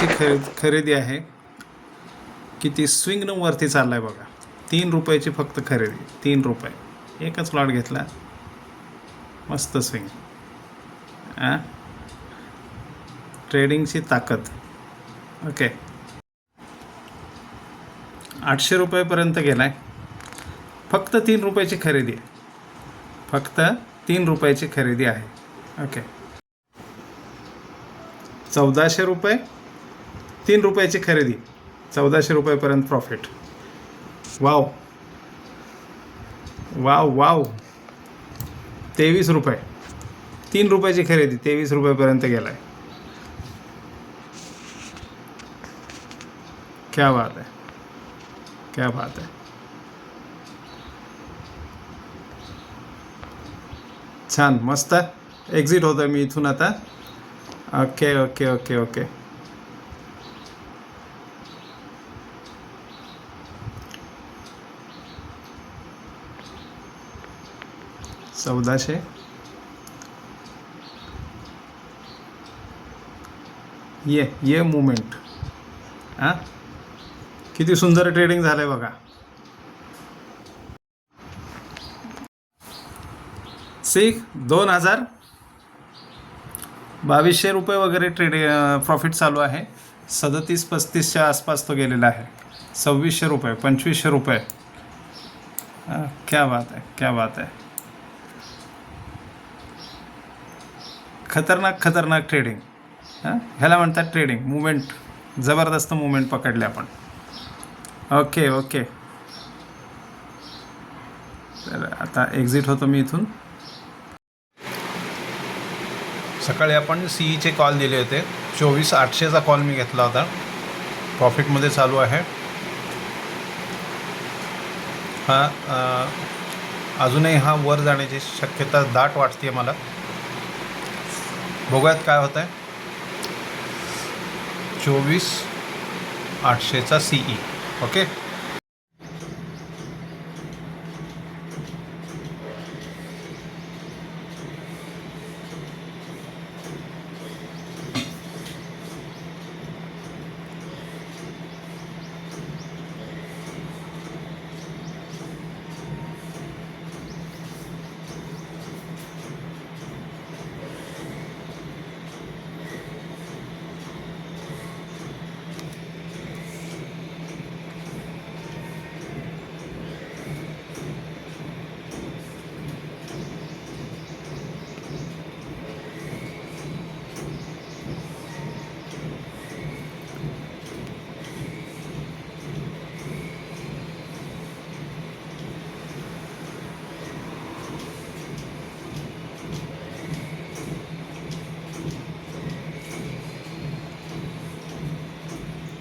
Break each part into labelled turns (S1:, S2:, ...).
S1: रुपयाची खरेदी आहे. किती स्विंगनं वरती चालला आहे बघा. 3 रुपयाची फक्त खरेदी. 3 रुपये. एकच लॉट घेतला. मस्त स्विंग. ट्रेडिंगची ताकद. ओके. 800 रुपयेपर्यंत गेला आहे. फक्त 3 रुपयाची खरेदी आहे. फक्त 3 रुपयाची खरेदी आहे. ओके. 1400 रुपये. 3 रुपयाची खरेदी. 1400 रुपयेपर्यंत प्रॉफिट. Wow wow wow. 23 रुपये. 3 रुपयाची खरेदी. 23 रुपयेपर्यंत गेला आहे. क्या बात है, क्या बात है. छान, मस्त. एक्झिट होतो मी इथून आता. Okay okay okay okay. $1400. ये मुवमेंट. किती सुंदर ट्रेडिंग झालंय बघा. सिक 2200 रुपये वगैरे प्रॉफिट चालू आहे. 37-35च्या आसपास तो गेलेला आहे. 2600 रुपये, 2500 रुपये. क्या बात है, क्या बात है. खतरनाक ट्रेडिंग. ह्याला म्हणतात ट्रेडिंग. मुवमेंट, जबरदस्त मुवमेंट पकडले आपण. Okay okay. तर आता एक्झिट होतो मी इथून. सकाळी आपण सीईचे कॉल दिले होते. 24,800चा कॉल मी घेतला होता. प्रॉफिटमध्ये चालू आहे हा. अजूनही हा वर जाण्याची शक्यता दाट वाटते मला. बघूयात काय होतं आहे. 24,800चा सीई. ओके.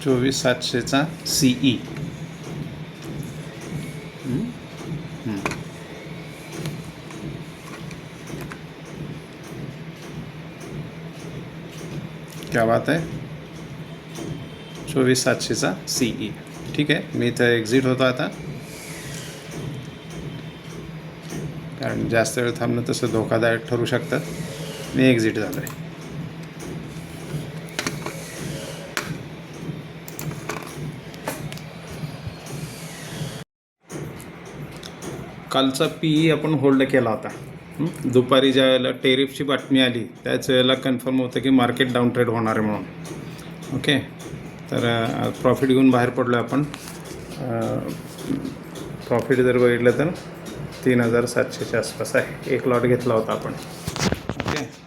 S1: $24,700चा सीई. क्या बात आहे. 24,700चा सीई. ठीक आहे. मी इथं एक्झिट होतो आता, कारण जास्त वेळ थांबणं तसं धोकादायक ठरू शकतं. मी एक्झिट झालो आहे. कालचा पीई आपण होल्ड केला होता. दुपारी ज्या वेळेला टेरिफची बातमी आली त्याच वेळेला कन्फर्म होतं की मार्केट डाऊन ट्रेड होणार आहे म्हणून. ओके. तर प्रॉफिट घेऊन बाहेर पडलो आपण. प्रॉफिट जर बघितलं तर 3,700च्या आसपास आहे. एक लॉट घेतला होता आपण. ओके.